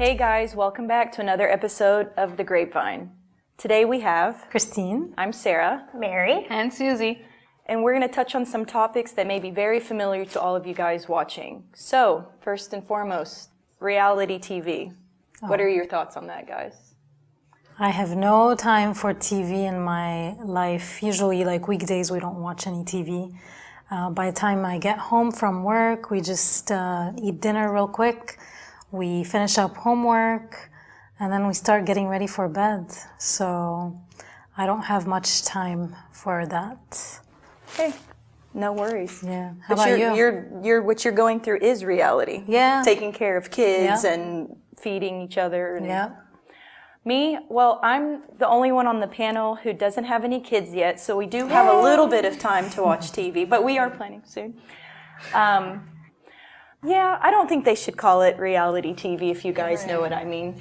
Hey guys, welcome back to another episode of The Grapevine. Today we have Christine. I'm Sarah. Mary. And Susie. And we're going to touch on some topics that may be very familiar to all of you guys watching. So, first and foremost, reality TV. What are your thoughts on that, guys? I have no time for TV in my life. Usually, like weekdays, we don't watch any TV. By the time I get home from work, we just eat dinner real quick. We finish up homework, and then we start getting ready for bed. So I don't have much time for that. Hey, no worries. Yeah. How But about you? what you're going through is reality. Yeah. Taking care of kids Yeah. and feeding each other. And Yeah. Me, well, I'm the only one on the panel who doesn't have any kids yet, so we do have a little bit of time to watch TV, but we are planning soon. Yeah, I don't think they should call it reality TV, if you guys know what I mean.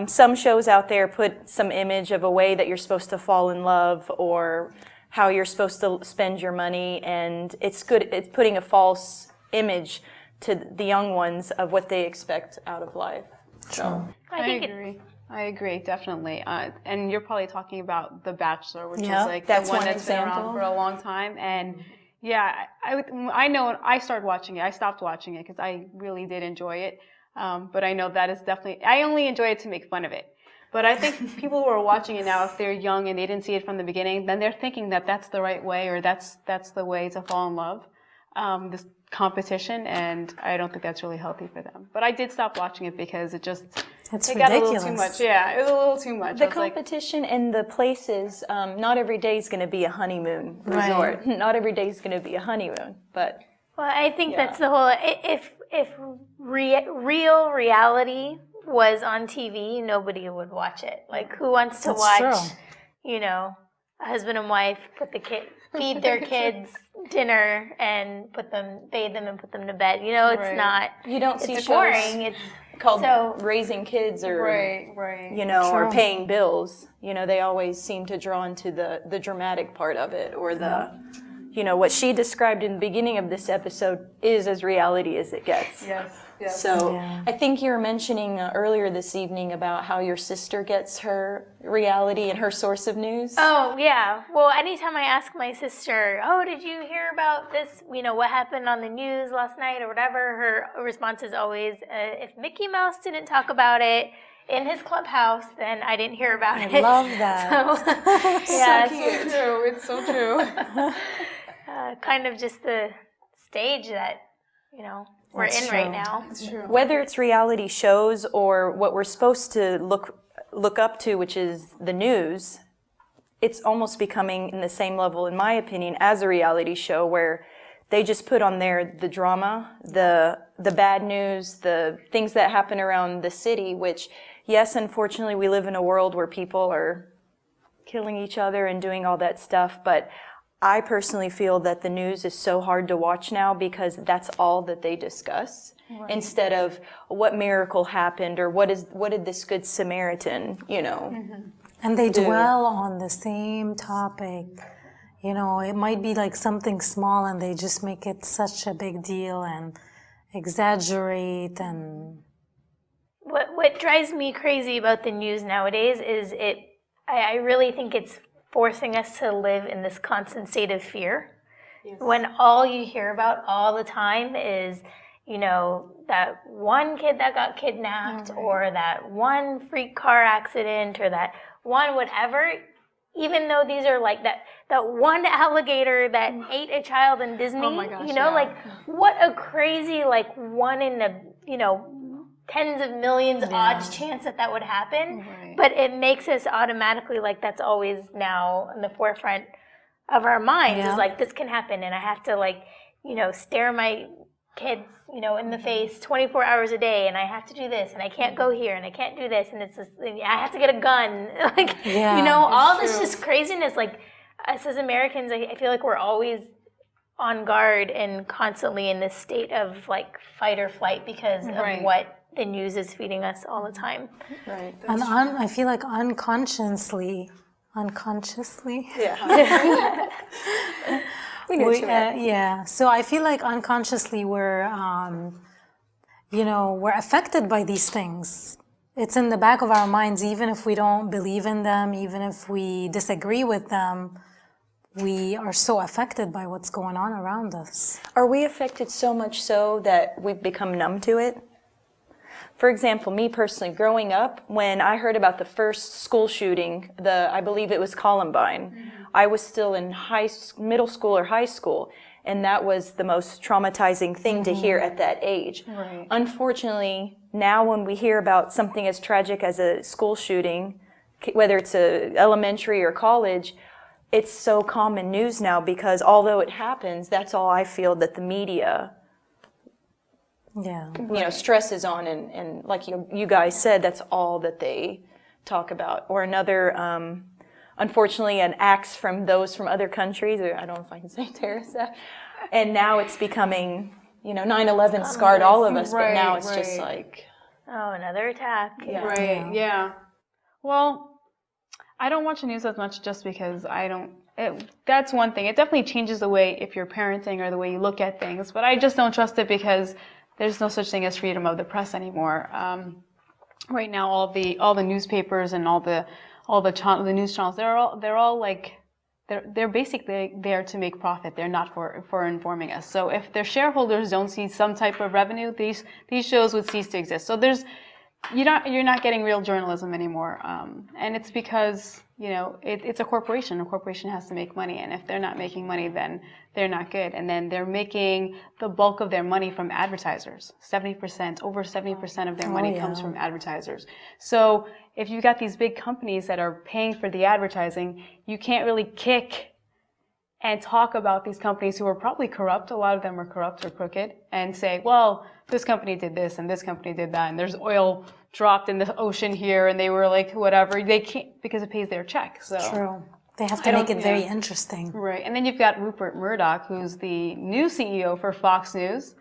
Some shows out there put some image of a way that you're supposed to fall in love or how you're supposed to spend your money, and it's putting a false image to the young ones of what they expect out of life. So I agree, definitely. And you're probably talking about The Bachelor, which Yeah. is like That's the one one that's been example. around for a long time. And yeah, I know I started watching it. I stopped watching it because I really did enjoy it. But I know that is definitely, I only enjoy it to make fun of it. But I think people who are watching it now, if they're young and they didn't see it from the beginning, then they're thinking that that's the right way or that's the way to fall in love. This competition, and I don't think that's really healthy for them. But I did stop watching it because it It's got a ridiculous. little too much. Yeah, it was a little too much. the competition and the places, not every day is going to be a honeymoon resort. Right. Not every day is going to be a honeymoon, but Well, I think that's the whole. If real reality was on TV, nobody would watch it. Like, who wants to That's watch? true. You know, a husband and wife feed their kids dinner and bathe them and put them to bed. You know, it's Right. not. you don't see It's shows boring. It's called so- raising kids or right. you know or True. paying bills. You know, they always seem to draw into the dramatic part of it, or the you know, what she described in the beginning of this episode is as reality as it gets. Yes. So Yeah. I think you were mentioning earlier this evening about how your sister gets her reality and her source of news. Oh, yeah. Well, anytime I ask my sister, oh, did you hear about this, you know, what happened on the news last night or whatever, her response is always, if Mickey Mouse didn't talk about it in his clubhouse, then I didn't hear about it. I love that. So, yeah, It's so true. It's so true. kind of just the stage that, you know, we're That's in true. right now. It's true. Whether it's reality shows or what we're supposed to look up to, which is the news, it's almost becoming in the same level, in my opinion, as a reality show where they just put on there the drama, the bad news, the things that happen around the city, which, yes, unfortunately, we live in a world where people are killing each other and doing all that stuff, but I personally feel that the news is so hard to watch now because that's all that they discuss, instead of what miracle happened or what did this good Samaritan, you know. And they dwell on the same topic. You know, it might be like something small and they just make it such a big deal and exaggerate and... What drives me crazy about the news nowadays is I really think it's forcing us to live in this constant state of fear. Yes. When all you hear about all the time is, you know, that one kid that got kidnapped or that one freak car accident or that one whatever, even though these are like that one alligator that ate a child in Disney, Oh my gosh, you know, yeah. like what a crazy, like one in a, you know, tens of millions odds chance that would happen. Right. But it makes us automatically like that's always now in the forefront of our minds is like this can happen and I have to like, you know, stare my kids, you know, in the face 24 hours a day and I have to do this and I can't go here and I can't do this and it's just, I have to get a gun. Like, you know, all this just craziness. Like us as Americans, I feel like we're always on guard and constantly in this state of like fight or flight because of what the news is feeding us all the time. Right. And I feel like unconsciously. Yeah. We knew what you meant. Yeah. So I feel like unconsciously we're, you know, we're affected by these things. it's in the back of our minds, even if we don't believe in them, even if we disagree with them, we are so affected by what's going on around us. Are we affected so much so that we've become numb to it? For example, me personally, growing up, when I heard about the first school shooting, I believe it was Columbine, I was still in middle school or high school, and that was the most traumatizing thing to hear at that age. Right. Unfortunately, now when we hear about something as tragic as a school shooting, whether it's a elementary or college, it's so common news now because although it happens, that's all I feel that the media stresses on, and like you guys said, that's all that they talk about. Or another, unfortunately, an acts from those from other countries, or I don't know if I can say terrorist, and now it's becoming, 9/11 scarred all of us, but now it's just like... Oh, another attack. Yeah. Right, yeah. Well, I don't watch the news as much just because that's one thing. It definitely changes the way, if you're parenting or the way you look at things, but I just don't trust it because there's no such thing as freedom of the press anymore. Right now, all the newspapers and all the news channels, they're all like, they're basically there to make profit. They're not for informing us. So if their shareholders don't see some type of revenue, these shows would cease to exist. So you're not getting real journalism anymore, and it's because it's a corporation. A corporation has to make money, and if they're not making money, then they're not good. And then they're making the bulk of their money from advertisers. Over 70% of their money comes from advertisers. So if you've got these big companies that are paying for the advertising, you can't really kick and talk about these companies who are probably corrupt. A lot of them are corrupt or crooked, and say, well, this company did this and this company did that, and there's oil dropped in the ocean here, and they were like, whatever. They can't, because it pays their check. So True. They have to make it very interesting. Right. And then you've got Rupert Murdoch, who's the new CEO for Fox News.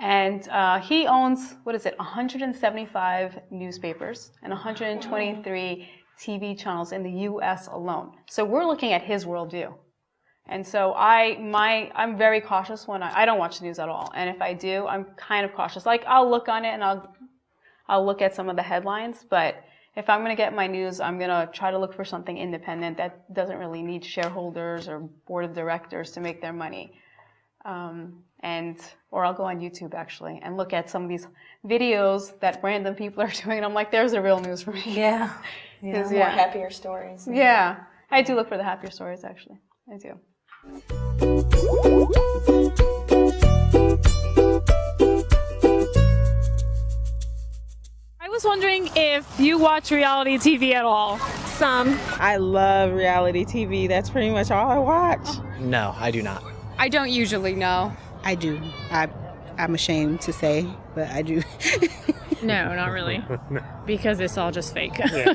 And he owns, 175 newspapers and 123 TV channels in the U.S. alone. So we're looking at his worldview. And so I'm very cautious when I don't watch the news at all. And if I do, I'm kind of cautious. Like, I'll look on it and I'll look at some of the headlines, but if I'm going to get my news, I'm going to try to look for something independent that doesn't really need shareholders or board of directors to make their money. Or I'll go on YouTube actually and look at some of these videos that random people are doing, and I'm like, there's the real news for me. Yeah. More happier stories. Yeah. I do look for the happier stories, actually. I do. I was wondering if you watch reality TV at all. Some. I love reality TV. That's pretty much all I watch. No, I do not. I don't usually know. I do. I'm ashamed to say, but I do. No, not really. Because it's all just fake. Yeah.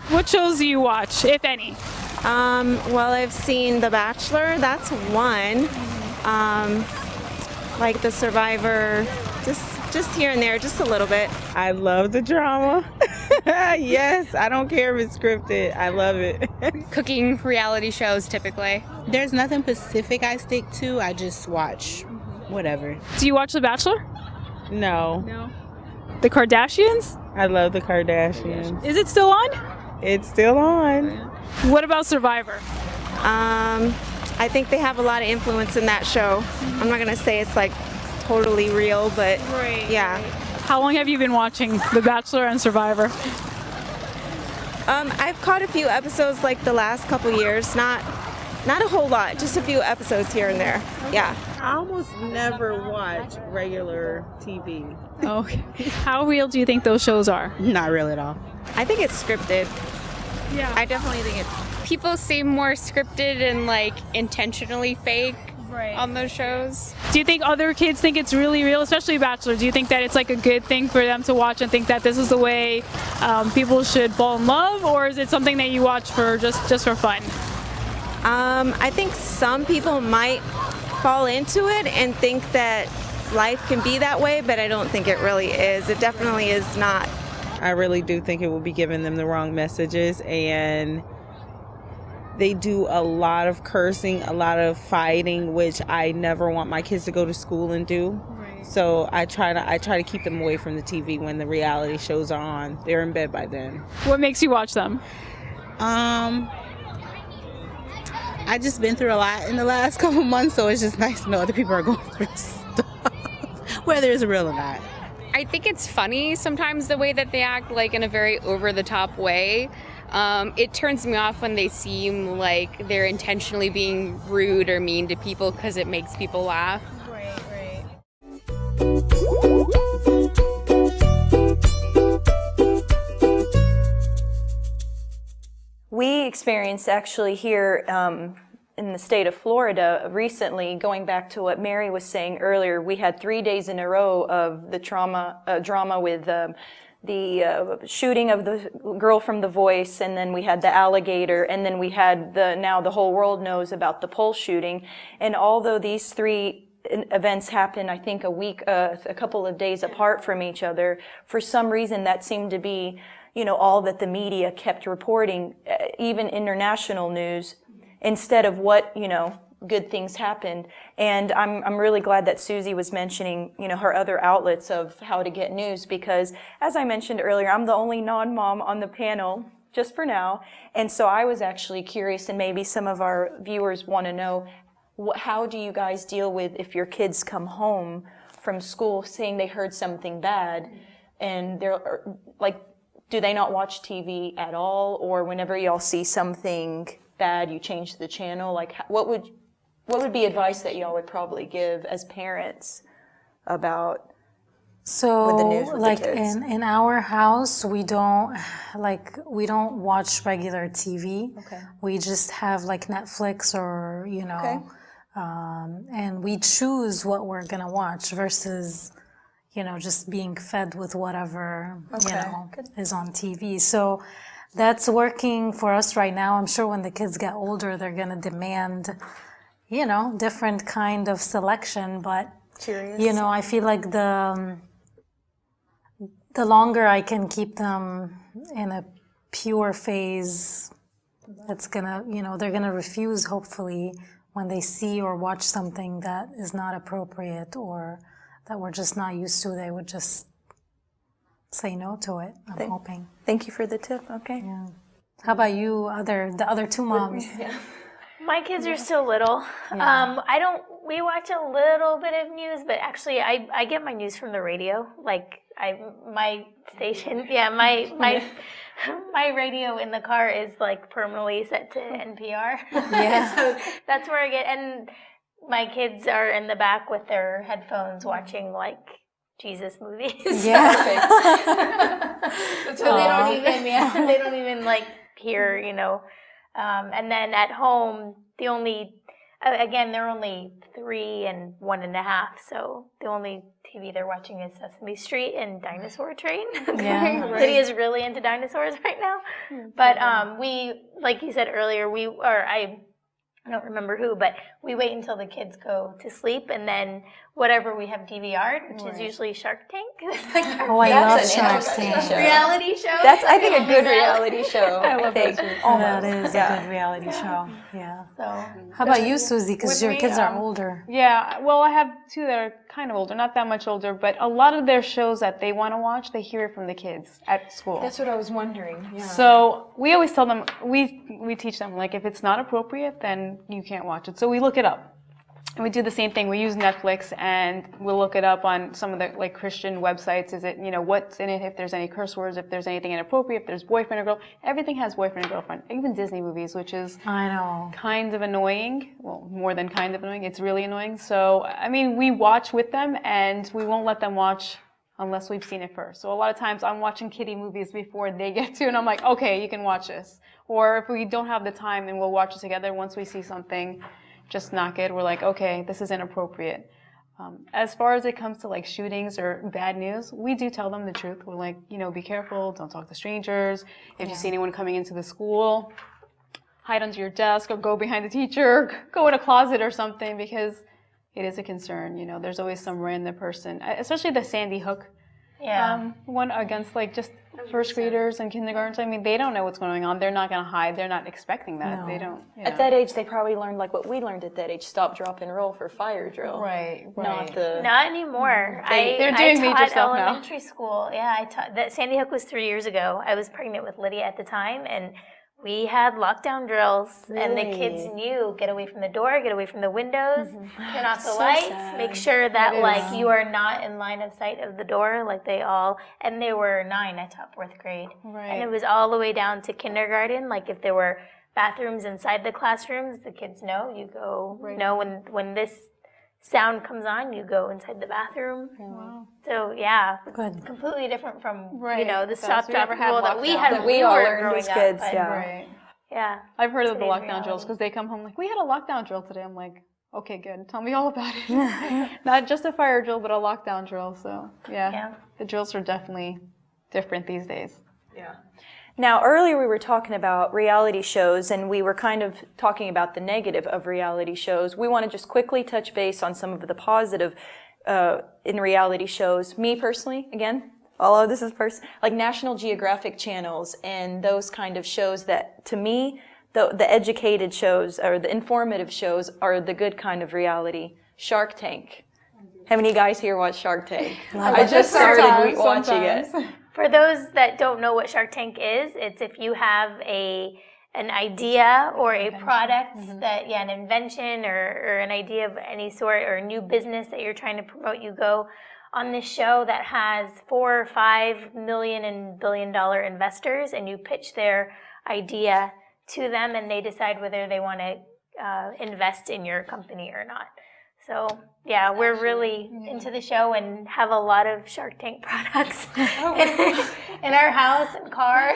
What shows do you watch, if any? Well, I've seen The Bachelor. That's one. Like The Survivor. Just here and there, just a little bit. I love the drama. Yes, I don't care if it's scripted. I love it. Cooking reality shows, typically. There's nothing specific I stick to. I just watch whatever. Do you watch The Bachelor? No. The Kardashians? I love the Kardashians. Is it still on? It's still on. What about Survivor? I think they have a lot of influence in that show. I'm not gonna say it's like totally real, but yeah. How long have you been watching The Bachelor and Survivor? I've caught a few episodes like the last couple years, not a whole lot, just a few episodes here and there. Yeah. I almost never watch regular TV. Okay. How real do you think those shows are? Not real at all. I think it's scripted. Yeah. I definitely think it's... People seem more scripted and like intentionally fake on those shows. Do you think other kids think it's really real, especially Bachelor? Do you think that it's like a good thing for them to watch and think that this is the way people should fall in love, or is it something that you watch for just for fun? I think some people might fall into it and think that life can be that way, but I don't think it really is. It definitely is not. I really do think it will be giving them the wrong messages, and they do a lot of cursing, a lot of fighting, which I never want my kids to go to school and do. So I try to keep them away from the TV when the reality shows are on. They're in bed by then. What makes you watch them? I just been through a lot in the last couple months, so it's just nice to know other people are going through stuff, whether it's real or not. I think it's funny sometimes the way that they act, like in a very over-the-top way. It turns me off when they seem like they're intentionally being rude or mean to people because it makes people laugh. Right. We experienced actually here in the state of Florida recently, going back to what Mary was saying earlier, we had 3 days in a row of the drama with the shooting of the girl from The Voice, and then we had the alligator, and then we had now the whole world knows about the Pulse shooting. And although these three events happened, I think a couple of days apart from each other, for some reason that seemed to be, all that the media kept reporting, even international news, instead of what, good things happened. And I'm really glad that Susie was mentioning, her other outlets of how to get news, because as I mentioned earlier, I'm the only non-mom on the panel, just for now. And so I was actually curious, and maybe some of our viewers want to know, how do you guys deal with if your kids come home from school saying they heard something bad, and they're like, do they not watch TV at all? Or whenever y'all see something bad, you change the channel? Like, what would be advice that y'all would probably give as parents about with the news with like the kids? in our house, we don't watch regular TV. Okay. We just have like Netflix or Okay. and we choose what we're gonna watch versus just being fed with whatever is on TV. So that's working for us right now. I'm sure when the kids get older, they're gonna demand different kind of selection. But Curious. I feel like the longer I can keep them in a pure phase, it's gonna, they're gonna refuse, hopefully, when they see or watch something that is not appropriate or that we're just not used to. They would just say no to it, I'm hoping. Thank you for the tip. Okay. Yeah. How about you, the other two moms? My kids are still little. Yeah. We watch a little bit of news, but actually I get my news from the radio. Like my station, my radio in the car is like permanently set to NPR. Yeah. So that's where I get, and my kids are in the back with their headphones watching like Jesus movies. Yeah. So they don't even like hear, and then at home, they're only 3 and 1.5, so the only TV they're watching is Sesame Street and Dinosaur Train. Yeah. Lydia's really into dinosaurs right now. But we, like you said earlier, I don't remember who, but we wait until the kids go to sleep, and then whatever we have DVR'd, which is usually Shark Tank. Oh, I love Shark Tank. Reality show. That's, I think, a good reality show. I love that too. That is a good reality show. Yeah. So How about you, Susie? Because With your me, kids are older. Yeah, well, I have two that are kind of older, not that much older, but a lot of their shows that they want to watch, they hear it from the kids at school. That's what I was wondering. Yeah. So we always tell them, we teach them, like, if it's not appropriate, then you can't watch it. So we look it up. And we do the same thing. We use Netflix, and we'll look it up on some of the like Christian websites. Is it, what's in it, if there's any curse words, if there's anything inappropriate, if there's boyfriend or girl. Everything has boyfriend and girlfriend. Even Disney movies, which is I know. kind of annoying. Well, more than kind of annoying. It's really annoying. So, I mean, we watch with them, and we won't let them watch unless we've seen it first. So a lot of times I'm watching kiddie movies before they get to, and I'm like, okay, you can watch this. Or if we don't have the time, and we'll watch it together once we see something just not good, we're like, okay, this is inappropriate. As far as it comes to like shootings or bad news, we do tell them the truth. We're like, be careful, don't talk to strangers. If you see anyone coming into the school, hide under your desk or go behind the teacher, go in a closet or something, because it is a concern. There's always some random person, especially the Sandy Hook one against like just first graders and kindergartens. I mean, they don't know what's going on. They're not going to hide. They're not expecting that. No. They don't. At that age, they probably learned like what we learned at that age: stop, drop, and roll for fire drill. Right. Not anymore. They're doing I major taught stuff now. elementary school. Yeah, I taught that. Sandy Hook was 3 years ago. I was pregnant with Lydia at the time, and we had lockdown drills, and the kids knew: get away from the door, get away from the windows, turn off the lights, make sure that like you are not in line of sight of the door. Like they all, and they were 9. I taught 4th grade, and it was all the way down to kindergarten. Like if there were bathrooms inside the classrooms, the kids know you go. No, when this sound comes on, you go inside the bathroom. Wow. So yeah, completely different from the stop drop rule that we had when we all were learned growing as up. kids. But, yeah. I've heard of the Today's lockdown drills because they come home like, we had a lockdown drill today. I'm like, okay, good. Tell me all about it. Not just a fire drill, but a lockdown drill. So yeah, the drills are definitely different these days. Yeah. Now, earlier we were talking about reality shows, and we were kind of talking about the negative of reality shows. We want to just quickly touch base on some of the positive in reality shows. Me personally, again, all of this is like National Geographic channels and those kind of shows that, to me, the educated shows or the informative shows are the good kind of reality. Shark Tank. How many guys here watch Shark Tank? I just started watching it. For those that don't know what Shark Tank is, it's if you have an idea or a product that, an invention or an idea of any sort or a new business that you're trying to promote, you go on this show that has 4 or 5 million and billion-dollar investors, and you pitch their idea to them, and they decide whether they want to invest in your company or not. So yeah, we're really into the show and have a lot of Shark Tank products in our house and car.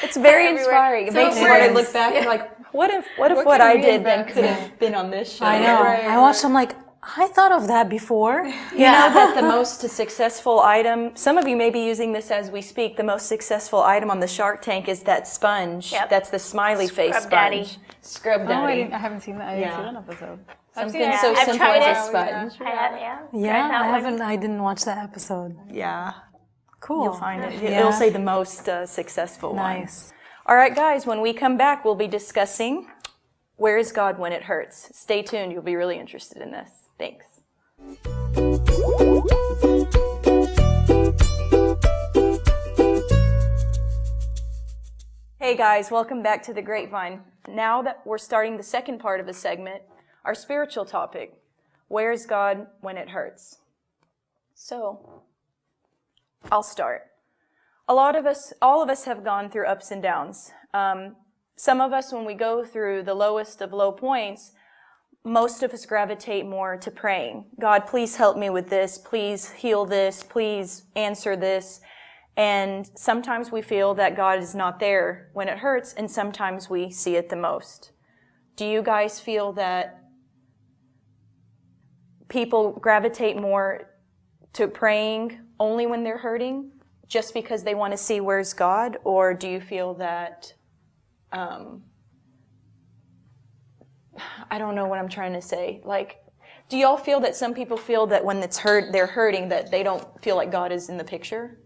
It's very inspiring. It makes you want to look back and like, what if what I did then could have been on this show? I know. I watched them like, I thought of that before. You know that the most successful item, some of you may be using this as we speak, the most successful item on the Shark Tank is that sponge. Yep. That's the smiley face Scrub sponge. Daddy. Scrub Daddy. I haven't seen that. I didn't see that episode. Something so simple as a sponge. I didn't watch that episode. Yeah. Cool. You'll find it. It'll say the most successful one. Nice. All right, guys, when we come back, we'll be discussing Where is God When It Hurts? Stay tuned. You'll be really interested in this. Thanks. Hey guys, welcome back to the Grapevine. Now that we're starting the second part of the segment, our spiritual topic, where is God when it hurts? So, I'll start. All of us have gone through ups and downs. Some of us, when we go through the lowest of low points, most of us gravitate more to praying. God, please help me with this. Please heal this. Please answer this. And sometimes we feel that God is not there when it hurts, and sometimes we see it the most. Do you guys feel that people gravitate more to praying only when they're hurting, just because they want to see where's God? Or do you feel that, I don't know what I'm trying to say. Like, do y'all feel that some people feel that when they're hurting, that they don't feel like God is in the picture?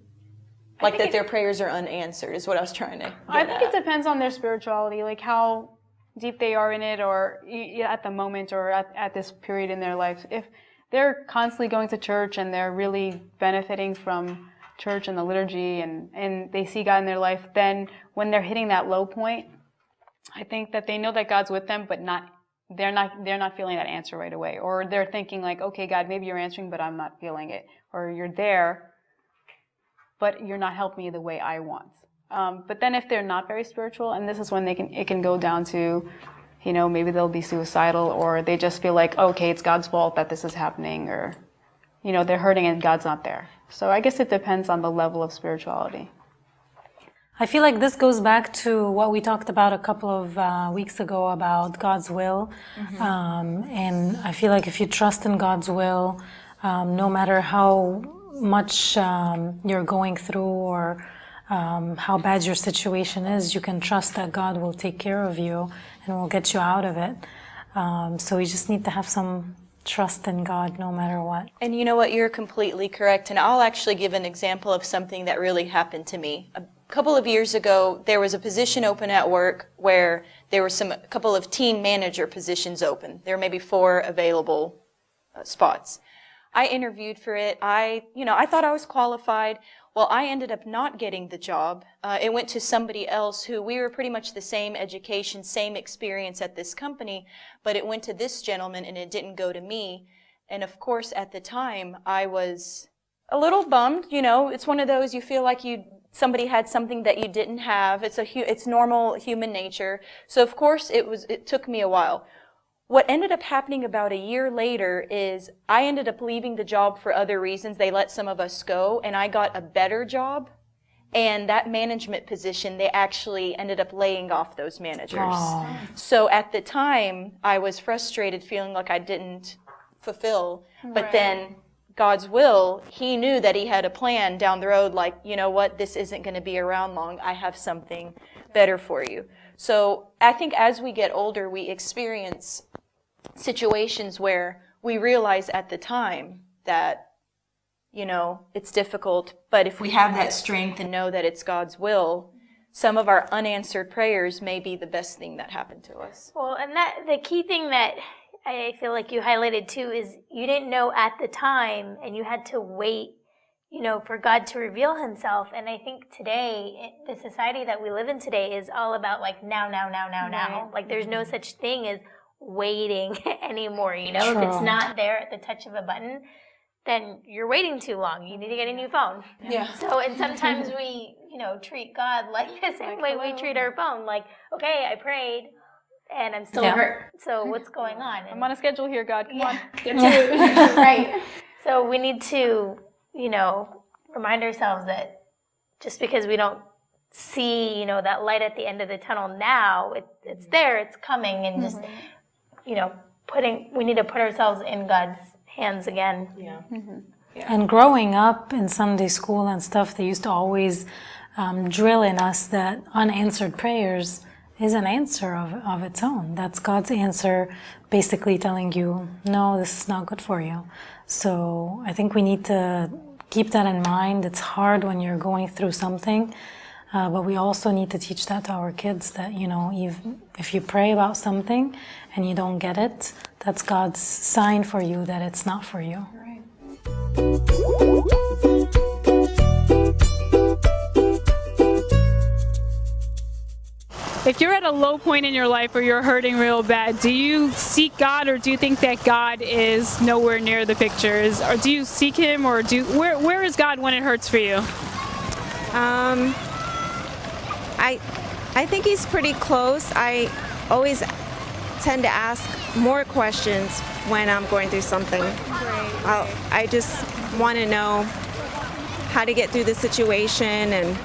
Like that their prayers are unanswered is what I was trying to get I think it depends on their spirituality, like how deep they are in it, or at the moment, or at this period in their life. If they're constantly going to church and they're really benefiting from church and the liturgy, and they see God in their life, then when they're hitting that low point, I think that they know that God's with them, but they're not feeling that answer right away. Or they're thinking like, okay, God, maybe you're answering, but I'm not feeling it. Or you're there, but you're not helping me the way I want. But then if they're not very spiritual, and this is when it can go down to, maybe they'll be suicidal, or they just feel like, okay, it's God's fault that this is happening, or, they're hurting and God's not there. So I guess it depends on the level of spirituality. I feel like this goes back to what we talked about a couple of weeks ago about God's will. Mm-hmm. And I feel like if you trust in God's will, no matter how much you're going through or how bad your situation is, you can trust that God will take care of you and will get you out of it. So you just need to have some trust in God no matter what. And you know what? You're completely correct. And I'll actually give an example of something that really happened to me. A couple of years ago, there was a position open at work where there were a couple of team manager positions open. There may be 4 available spots. I interviewed for it. I thought I was qualified. Well, I ended up not getting the job. It went to somebody else who we were pretty much the same education, same experience at this company, but it went to this gentleman and it didn't go to me. And of course, at the time, I was a little bummed. It's one of those you feel like somebody had something that you didn't have. It's normal human nature. So of course, it took me a while. What ended up happening about a year later is I ended up leaving the job for other reasons. They let some of us go, and I got a better job. And that management position, they actually ended up laying off those managers. Oh. So at the time, I was frustrated, feeling like I didn't fulfill. But then God's will, He knew that He had a plan down the road, like, you know what, this isn't going to be around long. I have something better for you. So I think as we get older, we experience situations where we realize at the time that, it's difficult. But if we have that strength and know that it's God's will, some of our unanswered prayers may be the best thing that happened to us. Well, and the key thing that I feel like you highlighted too is you didn't know at the time, and you had to wait, for God to reveal Himself. And I think today, the society that we live in today is all about like now. Like there's no such thing as waiting anymore. If it's not there at the touch of a button, then you're waiting too long. You need to get a new phone. Yeah. So, and sometimes we, treat God like the same way we treat our phone. Like, okay, I prayed, and I'm still hurt. So what's going on? I'm on a schedule here, God. Come on. Get to it. Right. So we need to, remind ourselves that just because we don't see, that light at the end of the tunnel now, it's there, it's coming, and just, we need to put ourselves in God's hands again. Yeah. Yeah. And growing up in Sunday school and stuff, they used to always drill in us that unanswered prayers is an answer of its own. That's God's answer, basically telling you, no, this is not good for you. So I think we need to keep that in mind. It's hard when you're going through something, but we also need to teach that to our kids that, if you pray about something and you don't get it, that's God's sign for you that it's not for you. If you're at a low point in your life or you're hurting real bad, do you seek God, or do you think that God is nowhere near the pictures? Or do you seek Him, or where is God when it hurts for you? I think He's pretty close. I always tend to ask more questions when I'm going through something. I just want to know how to get through the situation, and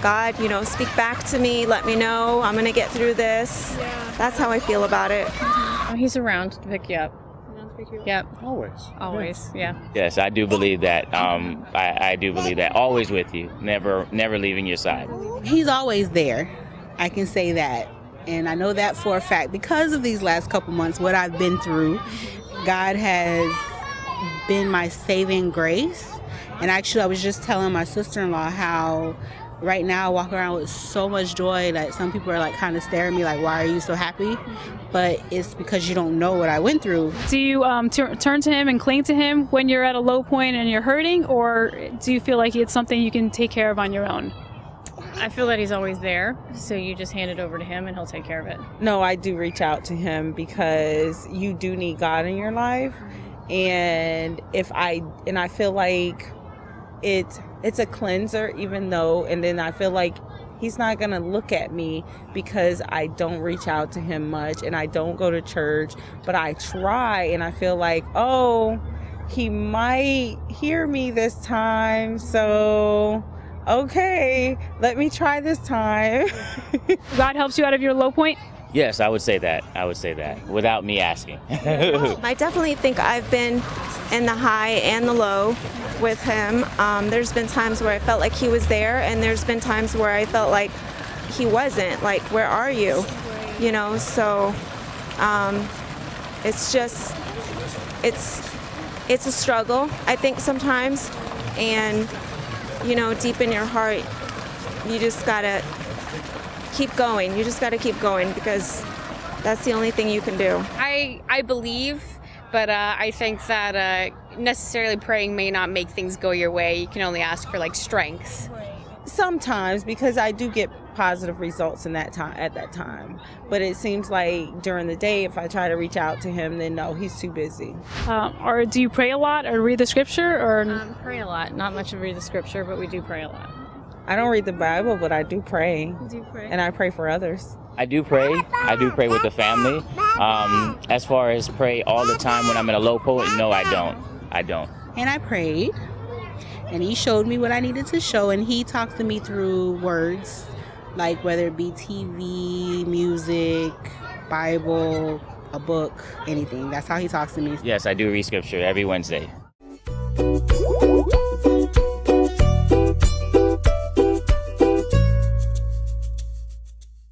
God, speak back to me, let me know I'm going to get through this. Yeah. That's how I feel about it. He's around to pick you up. Yep. Always. Yeah. Yes, I do believe that. I do believe that. Always with you, never leaving your side. He's always there. I can say that. And I know that for a fact because of these last couple months, what I've been through. God has been my saving grace. And actually, I was just telling my sister-in-law how right now I walk around with so much joy that some people are like kind of staring at me like, why are you so happy? But it's because you don't know what I went through. Do you turn to Him and cling to Him when you're at a low point and you're hurting, or do you feel like it's something you can take care of on your own? I feel that He's always there, so you just hand it over to Him and He'll take care of it. No, I do reach out to Him because you do need God in your life. And I feel like it's a cleanser, even though, and then I feel like He's not going to look at me because I don't reach out to Him much and I don't go to church, but I try, and I feel like, oh, He might hear me this time, so okay, let me try this time. God helps you out of your low point? Yes, I would say that. Without me asking. I definitely think I've been in the high and the low with Him. There's been times where I felt like He was there, and there's been times where I felt like He wasn't. Like, where are you? So it's just, it's a struggle, I think, sometimes. And, you know, deep in your heart, you just gotta keep going. You just gotta keep going because that's the only thing you can do. I believe, but I think that necessarily praying may not make things go your way. You can only ask for like strength. Sometimes, because I do get positive results in that time at that time, but it seems like during the day, if I try to reach out to him, then no, he's too busy. Or do you pray a lot or read the scripture? Or Pray a lot. Not much of read the scripture, but we do pray a lot. I don't read the Bible, but I do pray. You do pray? And I pray for others. I do pray. I do pray with the family. As far as pray all the time when I'm in a low point, no, I don't. I don't. And I prayed, and he showed me what I needed to show, and he talks to me through words, like whether it be TV, music, Bible, a book, anything. That's how he talks to me. Yes, I do read scripture every Wednesday.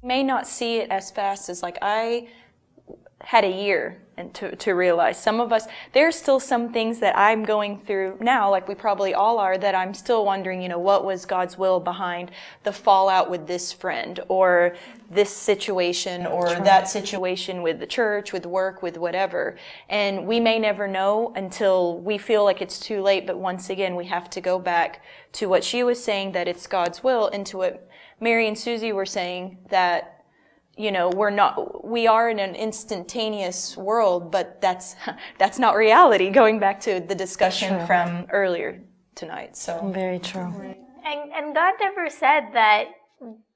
May not see it as fast as like I had a year and to realize. Some of us, there's still some things that I'm going through now, like we probably all are, that I'm still wondering, you know, what was God's will behind the fallout with this friend or this situation or that situation with the church, with work, with whatever. And we may never know until we feel like it's too late. But once again, we have to go back to what she was saying, that it's God's will, and to what Mary and Susie were saying, that you know, we are in an instantaneous world, but that's not reality, going back to the discussion from earlier tonight. So Very true. And God never said that,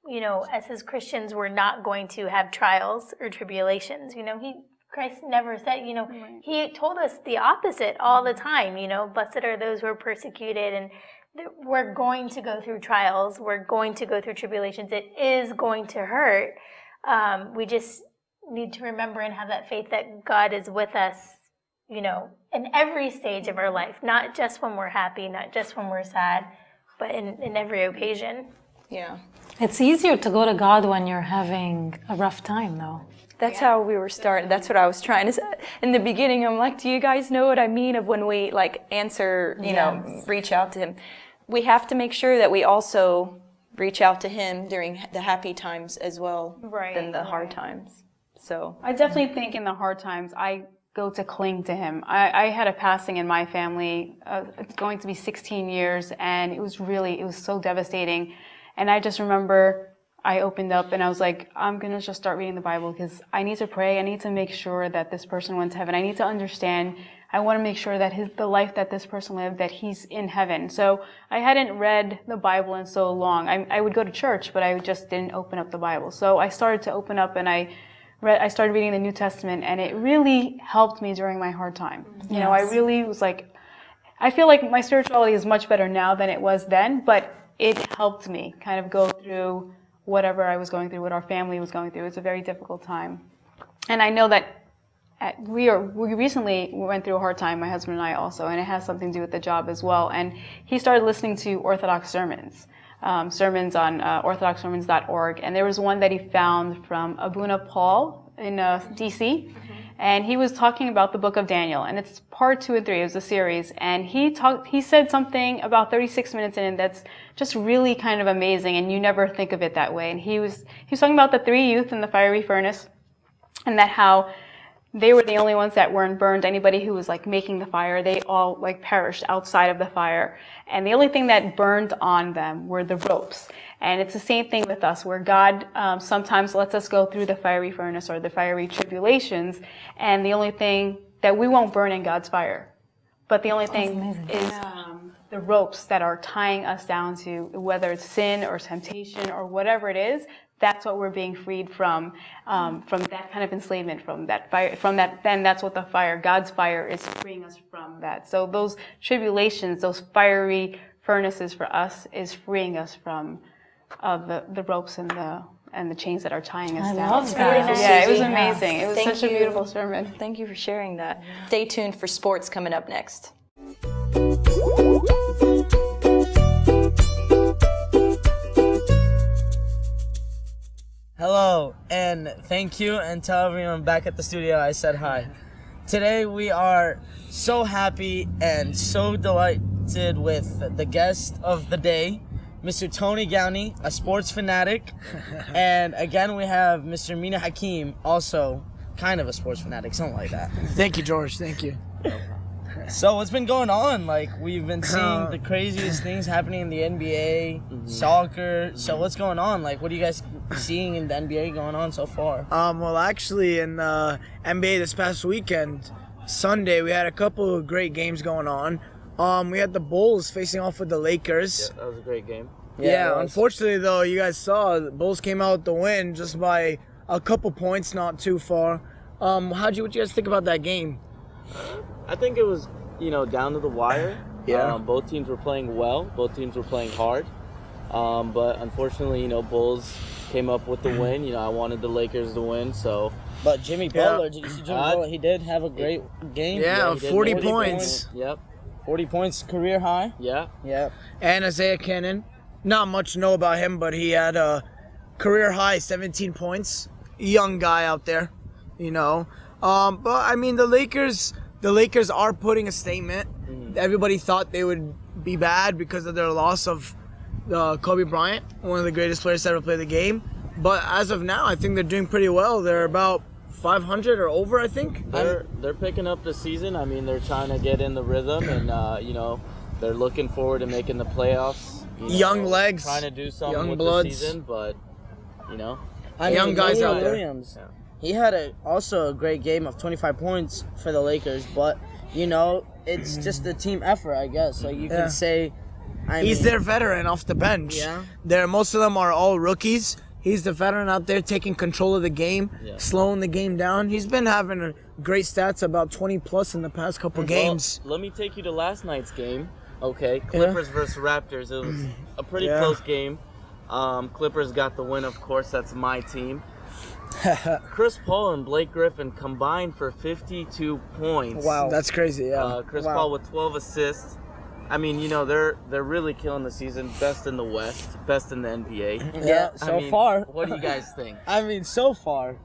you know, as his Christians, we're not going to have trials or tribulations. You know, Christ never said, you know, he told us the opposite all the time. You know, blessed are those who are persecuted, and we're going to go through trials. We're going to go through tribulations. It is going to hurt. We just need to remember and have that faith that God is with us, you know, in every stage of our life, not just when we're happy, not just when we're sad, but in every occasion. yeah, It's easier to go to God when you're having a rough time, though. that's how we were starting. That's what I was trying to say. In the beginning, I'm like, do you guys know what I mean of when we like answer, you know, reach out to him? We have to make sure that we also reach out to him during the happy times as well, than the hard times. So I definitely think in the hard times, I go to cling to him. I had a passing in my family. It's going to be 16 years, and it was so devastating. And I just remember I opened up and I was like, I'm going to just start reading the Bible because I need to pray. I need to make sure that this person went to heaven. I need to understand. I want to make sure that the life that this person lived, that he's in heaven. So I hadn't read the Bible in so long. I would go to church, but I just didn't open up the Bible. So I started to open up, and I started reading the New Testament, and it really helped me during my hard time. You know, I really was like, I feel like my spirituality is much better now than it was then, but it helped me kind of go through whatever I was going through, what our family was going through. It's a very difficult time. And I know that we recently went through a hard time, my husband and I also, and it has something to do with the job as well. And he started listening to Orthodox sermons on orthodoxsermons.org. And there was one that he found from Abuna Paul in D.C., and he was talking about the book of Daniel, and it's part 2 and 3. It was a series, and he said something about 36 minutes in that's just really kind of amazing, and you never think of it that way. And he was talking about the 3 youth in the fiery furnace, and that how they were the only ones that weren't burned. Anybody who was like making the fire, they all like perished outside of the fire. And the only thing that burned on them were the ropes. And it's the same thing with us, where God sometimes lets us go through the fiery furnace or the fiery tribulations. And the only thing that we won't burn in God's fire. But the only thing is the ropes that are tying us down to, whether it's sin or temptation or whatever it is. That's what we're being freed from that kind of enslavement, from that fire, then that's what the fire, God's fire, is freeing us from that. So those tribulations, those fiery furnaces for us is freeing us from the ropes and the chains that are tying us down. I love that. Yeah, it was amazing. It was such a beautiful sermon. thank you for sharing that. Stay tuned for sports coming up next. Hello, and thank you, and tell everyone back at the studio I said hi. Today we are so happy and so delighted with the guest of the day, Mr. Tony Gowney, a sports fanatic. And again, we have Mr. Mina Hakim, also kind of a sports fanatic, something like that. Thank you, George. Thank you. So what's been going on? Like, we've been seeing the craziest things happening in the NBA, soccer. So what's going on? Like, what are you guys seeing in the NBA going on so far? Well, actually, in the NBA this past weekend, Sunday, we had a couple of great games going on. We had the Bulls facing off with the Lakers. Yeah, that was a great game. Yeah, unfortunately, though, you guys saw the Bulls came out with the win just by a couple points, not too far. What you guys think about that game? I think it was, down to the wire. Yeah. Both teams were playing well. Both teams were playing hard. But unfortunately, Bulls came up with the win. I wanted the Lakers to win, so. But Jimmy Butler, did you see Jimmy Butler? He did have a great game. Yeah, 40 points. Yep. 40 points, career high. Yeah. Yeah. And Isaiah Cannon. Not much to know about him, but he had a career high 17 points. Young guy out there, But I mean, the Lakers are putting a statement. Everybody thought they would be bad because of their loss of Kobe Bryant, one of the greatest players to ever play the game. But as of now, I think they're doing pretty well. They're about 500 or over, I think. They're picking up the season. I mean, they're trying to get in the rhythm, and they're looking forward to making the playoffs. Young legs, trying to do something young with bloods. the season, but young guys out there. Williams, he had also a great game of 25 points for the Lakers, but it's just a team effort, I guess. Like you can say, he's their veteran off the bench. Yeah. Most of them are all rookies. He's the veteran out there taking control of the game, slowing the game down. He's been having great stats, about 20 plus in the past couple games. Let me take you to last night's game. Okay, Clippers versus Raptors. It was a pretty close game. Clippers got the win, of course. That's my team. Chris Paul and Blake Griffin combined for 52 points. Wow, that's crazy. Yeah. Chris Paul with 12 assists. I mean, they're really killing the season. Best in the West, best in the NBA. Yeah, so far. What do you guys think? I mean, so far.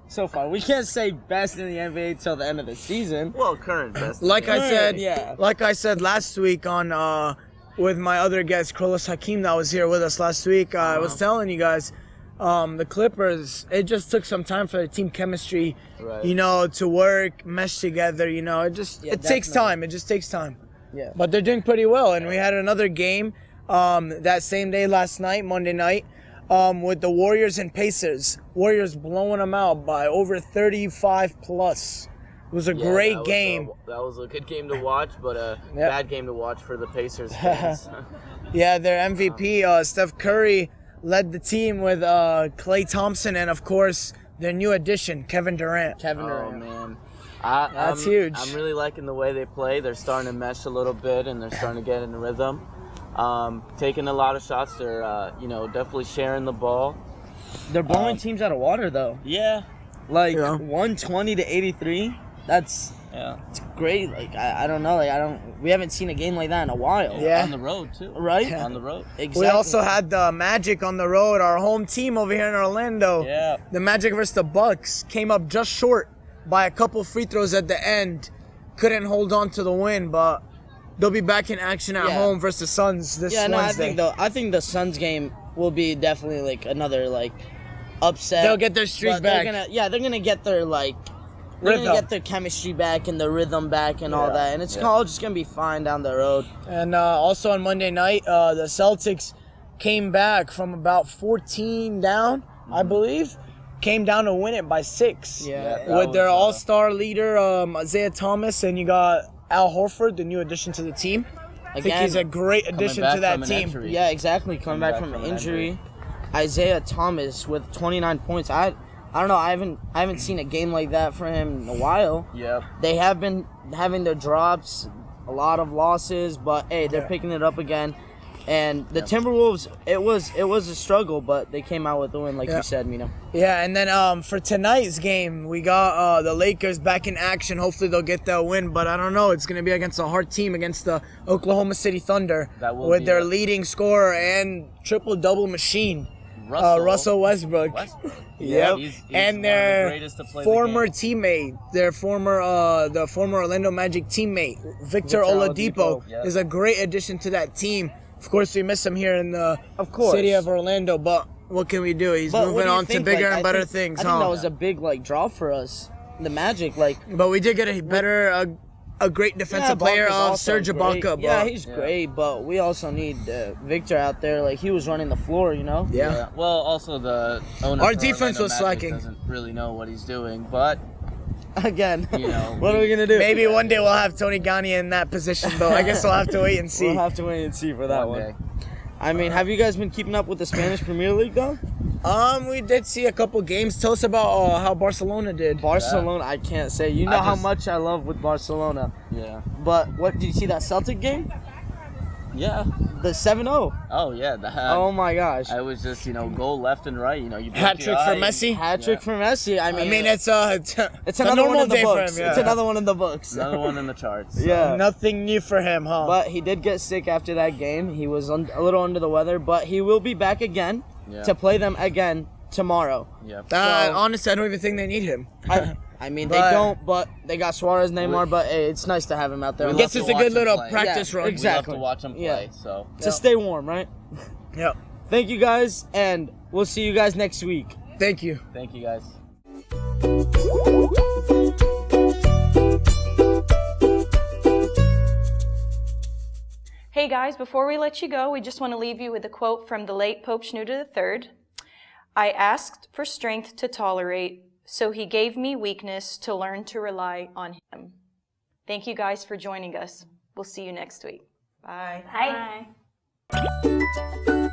We can't say best in the NBA till the end of the season. Well, current best. Like I said last week on with my other guest, Krolos Hakim, that was here with us last week. I was telling you guys, the Clippers, it just took some time for the team chemistry, to work, mesh together. It takes time. It just takes time. Yeah. But they're doing pretty well, and we had another game that same day last night, Monday night, with the Warriors and Pacers. Warriors blowing them out by over 35 plus. It was a great game. That was a good game to watch, but a bad game to watch for the Pacers fans. Yeah, their MVP, Steph Curry, led the team with Klay Thompson and, of course, their new addition, Kevin Durant. Oh, man. That's huge. I'm really liking the way they play. They're starting to mesh a little bit, and they're starting to get in the rhythm. Taking a lot of shots. They're, definitely sharing the ball. They're blowing teams out of water, though. Yeah. 120 to 83. It's great. Like I don't know. We haven't seen a game like that in a while. Yeah. On the road too. Right? On the road. Exactly. We also had the Magic on the road, our home team over here in Orlando. Yeah. The Magic versus the Bucks came up just short by a couple free throws at the end. Couldn't hold on to the win, but they'll be back in action at home versus the Suns this Wednesday. I think the Suns game will be definitely another upset. They'll get their streak back. They're gonna get their They're going to get their chemistry back and the rhythm back and all that. And it's all just going to be fine down the road. And also on Monday night, the Celtics came back from about 14 down, I believe. Came down to win it by 6. With their all-star leader, Isaiah Thomas, and you got Al Horford, the new addition to the team. I think he's a great addition to that team. Yeah, exactly. Coming back from an injury. Isaiah Thomas with 29 points. I don't know. I haven't seen a game like that for him in a while. Yep. They have been having their drops, a lot of losses, but hey, they're picking it up again. And the Timberwolves, it was a struggle, but they came out with the win, like you said, Mina. Yeah, and then for tonight's game, we got the Lakers back in action. Hopefully they'll get that win, but I don't know. It's going to be against a hard team, against the Oklahoma City Thunder, with their leading scorer and triple-double machine. Russell Westbrook. Yeah, Yep. he's And one of the their greatest to play the former game. teammate, the former Orlando Magic teammate, Victor Oladipo, Yep. is a great addition to that team. Of course, we miss him here in the course. city of Orlando, but what can we do? He's But what moving do you on to think? bigger Like, and better things, I think huh? that was a big draw for us. The Magic, but we did get a better, a great defensive player Ibaka's of also Serge great. Ibaka. Yeah, but- he's great, but we also need Victor out there. Like, he was running the floor, you know? Yeah. Well, also the owner Our for defense Orlando was Magic slacking. doesn't really know what he's doing, but Again, you know, what are we gonna do? Maybe one day we'll have Tony Gagne in that position, though. I guess we'll have to wait and see. We'll have to wait and see for that One one. day. I mean, have you guys been keeping up with the Spanish Premier League though? We did see a couple games. Tell us about how Barcelona did. Barcelona, I can't say. You know how much I love with Barcelona. Yeah. But what did you see that Celtic game? Yeah. The 7-0. Oh yeah. Oh my gosh. I was just goal left and right. You blink Hat your trick for eye. Messi. Hat trick for Messi. I mean, it's it's a another normal one in the day for books. him. Yeah. It's another one in the books. Another one in the charts. Yeah. Nothing new for him, huh? But he did get sick after that game. He was a little under the weather, but he will be back again Yeah. to play them again tomorrow. Yep. Honestly, I don't even think they need him. I mean, But- they don't, but they got Suarez, Neymar, but hey, it's nice to have him out there. We Gets love us to a watch good him little play. practice run. exactly. We love to watch him play. So To stay warm, right? Yep. Thank you guys, and we'll see you guys next week. Thank you. thank you guys. Hey guys, before we let you go, we just want to leave you with a quote from the late Pope Shenouda III. I asked for strength to tolerate, so he gave me weakness to learn to rely on him. Thank you guys for joining us. We'll see you next week. Bye. Hi. Bye.